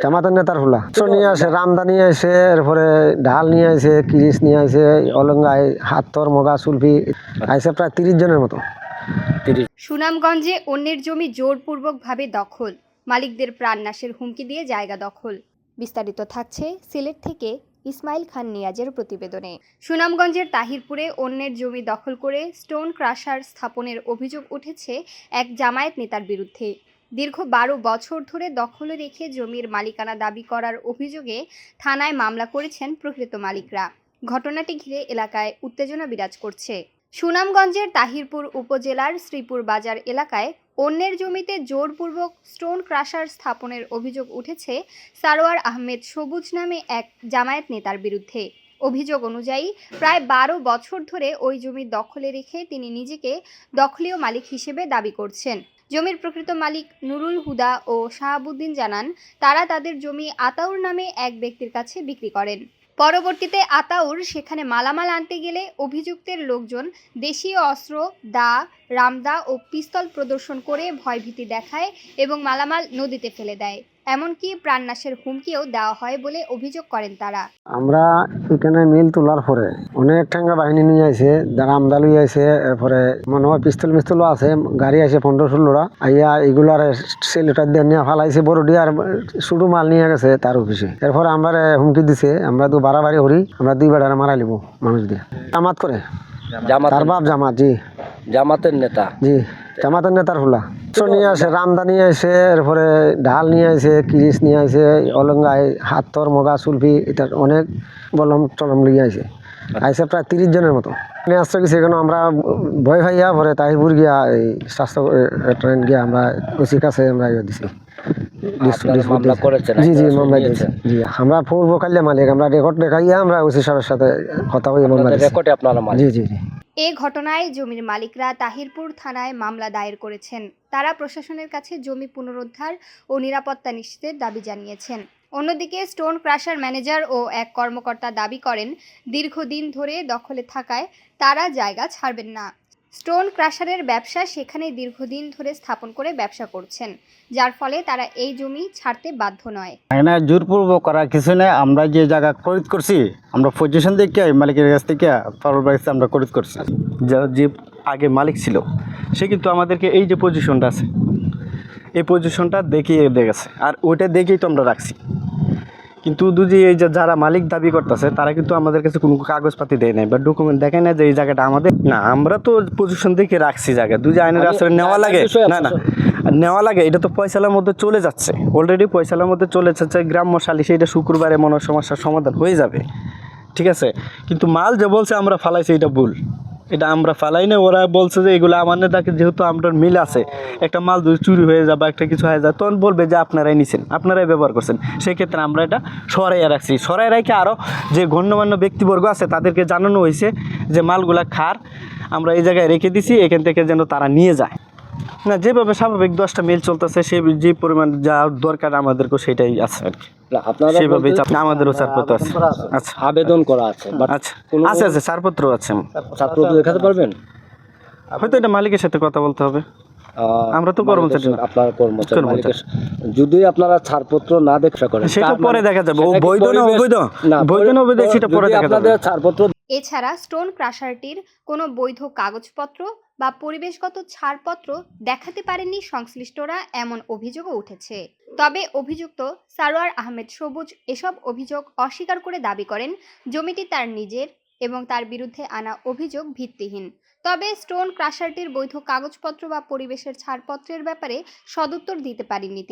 জামাতের নেতার হুলা নিয়ে আসে, রামদা নিয়ে আসে, এরপরে ঢাল নিয়ে আসে, কিরিশ নিয়ে আসে, অলঙ্গায় হাতর মগা সুলফি আইসে প্রায় 30 জনের মতো। সুনামগঞ্জে অন্যের জমি জোরপূর্বকভাবে দখল, মালিকদের প্রাণনাশের হুমকি দিয়ে জায়গা দখল। বিস্তারিত থাকছে সিলেট থেকে ইসমাইল খান নিয়াজের প্রতিবেদনে। সুনামগঞ্জের তাহিরপুরে অন্যের জমি দখল করে স্টোন ক্রাশার স্থাপনের অভিযোগ উঠেছে এক জামায়াত নেতার বিরুদ্ধে। দীর্ঘ 12 বছর ধরে দখলে রেখে জমির মালিকানা দাবি করার অভিযোগে থানায় মামলা করেছেন প্রকৃত মালিকরা। ঘটনাটি ঘিরে এলাকায় উত্তেজনা বিরাজ করছে। সুনামগঞ্জের তাহিরপুর উপজেলার শ্রীপুর বাজার এলাকায় অন্যের জমিতে জোরপূর্বক স্টোন ক্রাশার স্থাপনের অভিযোগ উঠেছে সারোয়ার আহমেদ সবুজ নামে এক জামায়াত নেতার বিরুদ্ধে। অভিযোগ অনুযায়ী প্রায় 12 বছর ধরে ওই জমি দখলে রেখে তিনি নিজেকে দখলীয় মালিক হিসেবে দাবি করছেন। জমির প্রকৃত মালিক নুরুল হুদা ও শাহাবুদ্দিন জানান, তারা তাদের জমি আতাউর নামে এক ব্যক্তির কাছে বিক্রি করেন। পরবর্তীতে আতাউর সেখানে মালামাল আনতে গেলে অভিযুক্তের লোকজন দেশীয় অস্ত্র, দা, রামদা ও পিস্তল প্রদর্শন করে ভয়ভীতি দেখায় এবং মালামাল নদীতে ফেলে দেয়। এমনকি প্রাণনাশের হুমকিও দেওয়া হয় বলে অভিযোগ করেন তারা। আমরা এখানে মিল তোলার পরে অনেক ঠাঙ্গা বাহিনী নিয়ে আসে, রামদা লইয়া আসে, এরপরে মনে হয় পিস্তলও আছে, গাড়ি আসে 15-16টা আইয়া এগুলার সেলেটার দিয়ে নিয়ে ফালাইছে, বড় ডিয়ার শুধু মাল নিয়ে গেছে তার অফিসে। এরপরে আমরা হুমকি দিছে, আমরা তো বাড়াবাড়ি করি, আমরা 2 বেড়া মারা লিব মানুষ দিয়ে। জামাত করে, তার বাপ জামাত, জি জামাতের নেতা, জি জামাতের নেতার হুলা নিয়ে আসে, রামদা নিয়ে আসে, এরপরে ঢাল নিয়ে আসে, কিরিশ নিয়ে আসে, অলঙ্গায় হাতর মগা সুলফি এটা অনেক বলম টলম লিয়ে আসে, আইসে প্রায় 30 জনের মতো নিয়ে আসতে গেছে। এখানে আমরা ভয় ভাইয়া পরে তাহিরপুর গিয়া এই স্বাস্থ্য ট্রেন গিয়া আমরা ওসির কাছে আমরা দিছি। জি জি মামলা দিয়েছি, জি আমরা পূর্ব কাল্যা মালিক, আমরা রেকর্ড দেখাইয়া আমরা ওসি সাহেবের সাথে কথা বলে মামলা দিয়েছি। জি জি জি। এ ঘটনায় জমির মালিকরা তাহিরপুর থানায় মামলা দায়ের করেছেন। তারা প্রশাসনের কাছে জমি পুনরুদ্ধার ও নিরাপত্তা নিশ্চিতের দাবি জানিয়েছেন। অন্যদিকে স্টোন ক্রাশার ম্যানেজার ও এক কর্মকর্তা দাবি করেন, দীর্ঘদিন ধরে দখলে থাকায় তারা জায়গা ছাড়বেন না। স্টোন ক্রাশারের ব্যবসা সেখানে দীর্ঘদিন ধরে স্থাপন করে ব্যবসা করছেন, যার ফলে তারা এই জমি ছাড়তে বাধ্য নয়। না, জোরপূর্বক করা কিছু নেই। আমরা যে জায়গা খরিদ করছি, আমরা পজিশন দেখে মালিকের কাছ থেকে আমরা খরিদ করছি। যে আগে মালিক ছিল সে কিন্তু আমাদেরকে এই যে পজিশনটা আছে, এই পজিশনটা দেখিয়ে গেছে, আর ওইটা দেখেই তো আমরা রাখছি। কিন্তু দুজি এই যে যারা মালিক দাবি করতেছে তারা কিন্তু আমাদের কাছে কোনো কাগজপাতি দেয় নাই বা ডকুমেন্ট দেখায় না যে এই জায়গাটা আমাদের না। আমরা তো পজিশন দেখে রাখছি জায়গা, দুজি আইনের আসলে নেওয়া লাগে না না নেওয়া লাগে। এটা তো পয়সালার মধ্যে চলে যাচ্ছে, অলরেডি পয়সালার মধ্যে চলে যাচ্ছে গ্রাম্য সালিশে। এটা শুক্রবারে মনে সমস্যার সমাধান হয়ে যাবে, ঠিক আছে। কিন্তু মাল যে বলছে আমরা ফালাইছি, এটা ভুল। এটা আমরা ফালাই না, ওরা বলছে যে এগুলো আমার নেতাকে, যেহেতু আপনার মিল আছে, একটা মাল যদি চুরি হয়ে যায় বা একটা কিছু হয়ে যায় তখন বলবে যে আপনারাই নিছেন, আপনারাই ব্যবহার করছেন। সেক্ষেত্রে আমরা এটা সরাইয়া রাখছি। সরাই রেখে আরও যে গণ্যমান্য ব্যক্তিবর্গ আছে তাদেরকে জানানো হয়েছে যে মালগুলা খার আমরা এই জায়গায় রেখে দিছি, এখান থেকে যেন তারা নিয়ে যায়। না, যেভাবে স্বাভাবিক 10টা মিল চলতেছে সে যে পরিমাণ যা দরকার আমাদেরকেও সেটাই আছে আর কি। সেভাবে আমাদেরও ছাড়পত্র আছে। আচ্ছা, আবেদন করা আছে, আচ্ছা আছে আছে ছাড়পত্র আছে। ছাড়পত্র দেখাতে পারবেন? হয়তো এটা মালিকের সাথে কথা বলতে হবে, আমরা তো কর্মচারী না। আপনার কর্মচারী, যদি আপনারা ছাড়পত্র না দেখা করেন সেটা পরে দেখা যাবে, বৈধ না অবৈধ, বৈধ না অবৈধ সেটা পরে দেখা যাবে। ছাড়পত্র এছাড়া স্টোন ক্রাশারটির কোনো বৈধ কাগজপত্র বা পরিবেশগত ছাড়পত্র দেখাতে পারেননি সংশ্লিষ্টরা, এমন অভিযোগও উঠেছে। তবে অভিযুক্ত সারোয়ার আহমেদ সবুজ এসব অভিযোগ অস্বীকার করে দাবি করেন জমিটি তার নিজের এবং তার বিরুদ্ধে আনা অভিযোগ ভিত্তিহীন। তবে স্টোন ক্রাশারটির বৈধ কাগজপত্র বা পরিবেশের ছাড়পত্রের ব্যাপারে সদুত্তর দিতে পারেননি তিনি।